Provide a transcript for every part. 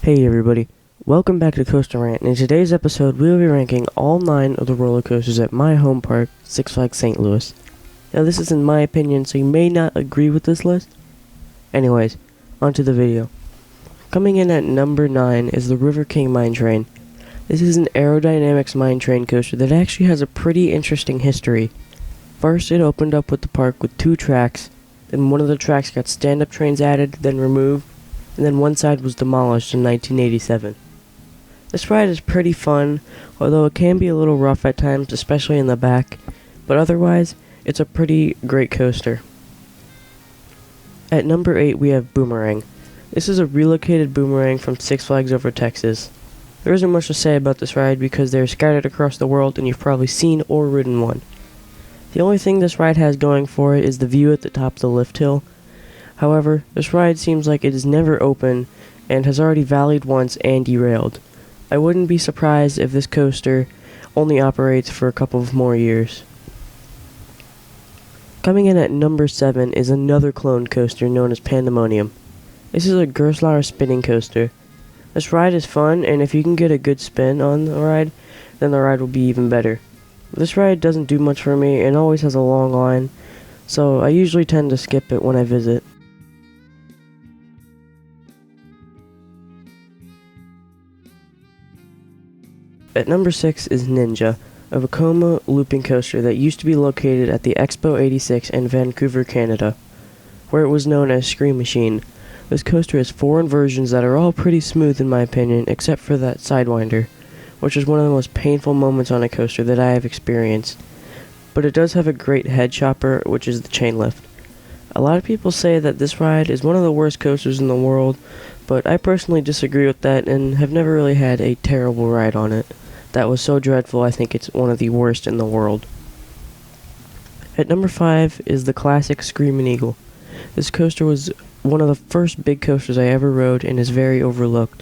Hey everybody, welcome back to Coaster Rant. In today's episode, we will be ranking all 9 of the roller coasters at my home park, Six Flags St. Louis. Now this is in my opinion, so you may not agree with this list. Anyways, onto the video. Coming in at number 9 is the River King Mine Train. This is an aerodynamics mine train coaster that actually has a pretty interesting history. First, it opened up with the park with 2 tracks, then one of the tracks got stand-up trains added, then removed, and then one side was demolished in 1987. This ride is pretty fun, although it can be a little rough at times, especially in the back, but otherwise, it's a pretty great coaster. At number 8 we have Boomerang. This is a relocated boomerang from Six Flags over Texas. There isn't much to say about this ride because they're scattered across the world and you've probably seen or ridden one. The only thing this ride has going for it is the view at the top of the lift hill. However, this ride seems like it is never open and has already valleyed once and derailed. I wouldn't be surprised if this coaster only operates for a couple of more years. Coming in at number 7 is another cloned coaster known as Pandemonium. This is a Gerstlauer spinning coaster. This ride is fun, and if you can get a good spin on the ride, then the ride will be even better. This ride doesn't do much for me and always has a long line, so I usually tend to skip it when I visit. At number 6 is Ninja, a Vekoma looping coaster that used to be located at the Expo 86 in Vancouver, Canada, where it was known as Scream Machine. This coaster has 4 inversions that are all pretty smooth in my opinion, except for that Sidewinder, which is one of the most painful moments on a coaster that I have experienced. But it does have a great head chopper, which is the chain lift. A lot of people say that this ride is one of the worst coasters in the world, but I personally disagree with that and have never really had a terrible ride on it. That was so dreadful, I think it's one of the worst in the world. At number 5 is the classic Screamin' Eagle. This coaster was one of the first big coasters I ever rode and is very overlooked.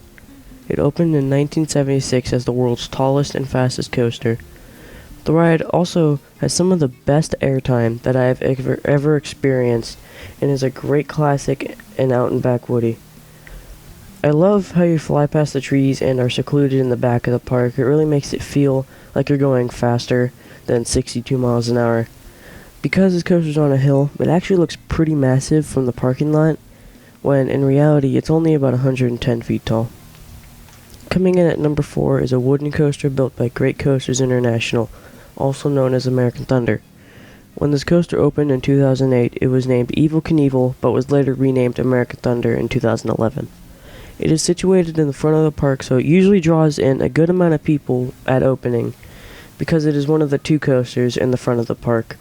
It opened in 1976 as the world's tallest and fastest coaster. The ride also has some of the best airtime that I have ever experienced and is a great classic and out and back woody. I love how you fly past the trees and are secluded in the back of the park. It really makes it feel like you're going faster than 62 miles an hour. Because this coaster's on a hill, it actually looks pretty massive from the parking lot, when in reality it's only about 110 feet tall. Coming in at number 4 is a wooden coaster built by Great Coasters International, also known as American Thunder. When this coaster opened in 2008, it was named Evel Knievel, but was later renamed American Thunder in 2011. It is situated in the front of the park, so it usually draws in a good amount of people at opening, because it is one of the 2 coasters in the front of the park.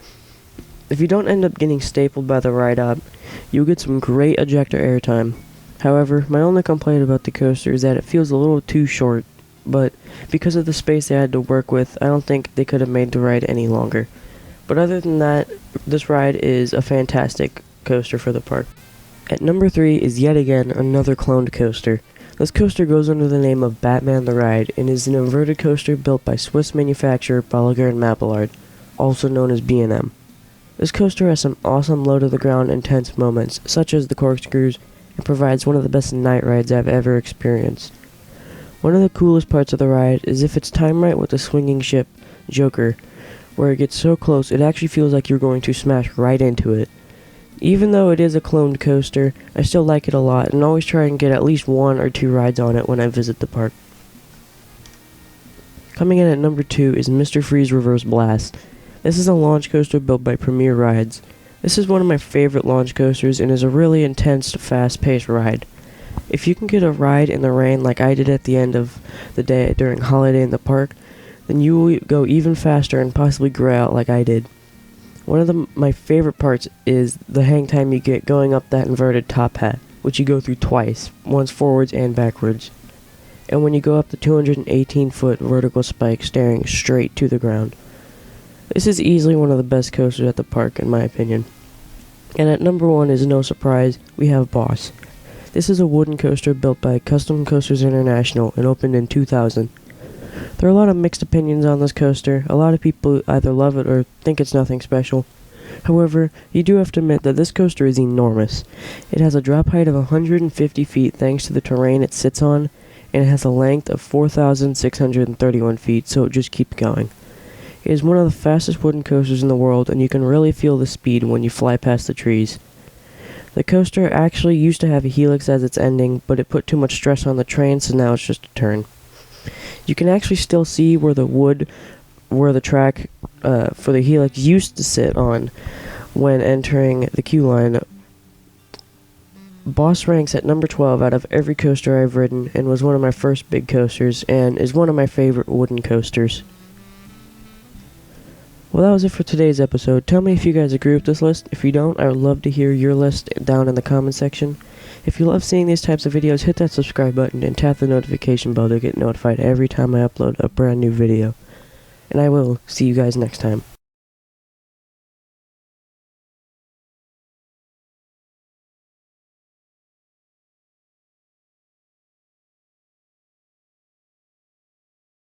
If you don't end up getting stapled by the ride up, you'll get some great ejector airtime. However, my only complaint about the coaster is that it feels a little too short, but because of the space they had to work with, I don't think they could have made the ride any longer. But other than that, this ride is a fantastic coaster for the park. At number 3 is yet again another cloned coaster. This coaster goes under the name of Batman the Ride and is an inverted coaster built by Swiss manufacturer Bolliger & Mapillard, also known as B&M. This coaster has some awesome low-to-the-ground intense moments, such as the corkscrews, and provides one of the best night rides I've ever experienced. One of the coolest parts of the ride is if it's timed right with the swinging ship, Joker, where it gets so close it actually feels like you're going to smash right into it. Even though it is a cloned coaster, I still like it a lot and always try and get at least 1 or 2 rides on it when I visit the park. Coming in at number 2 is Mr. Freeze Reverse Blast. This is a launch coaster built by Premier Rides. This is one of my favorite launch coasters and is a really intense, fast-paced ride. If you can get a ride in the rain like I did at the end of the day during Holiday in the Park, then you will go even faster and possibly gray out like I did. One of my favorite parts is the hang time you get going up that inverted top hat, which you go through twice, once forwards and backwards. And when you go up the 218-foot vertical spike staring straight to the ground. This is easily one of the best coasters at the park in my opinion. And at number 1 is no surprise, we have Boss. This is a wooden coaster built by Custom Coasters International and opened in 2000. There are a lot of mixed opinions on this coaster. A lot of people either love it or think it's nothing special. However, you do have to admit that this coaster is enormous. It has a drop height of 150 feet thanks to the terrain it sits on, and it has a length of 4,631 feet, so just keep going. It is one of the fastest wooden coasters in the world, and you can really feel the speed when you fly past the trees. The coaster actually used to have a helix as its ending, but it put too much stress on the train, so now it's just a turn. You can actually still see where the track for the helix used to sit on when entering the queue line. Boss ranks at number 12 out of every coaster I've ridden, and was one of my first big coasters, and is one of my favorite wooden coasters. Well, that was it for today's episode. Tell me if you guys agree with this list. If you don't, I would love to hear your list down in the comment section. If you love seeing these types of videos, hit that subscribe button and tap the notification bell to get notified every time I upload a brand new video. And I will see you guys next time.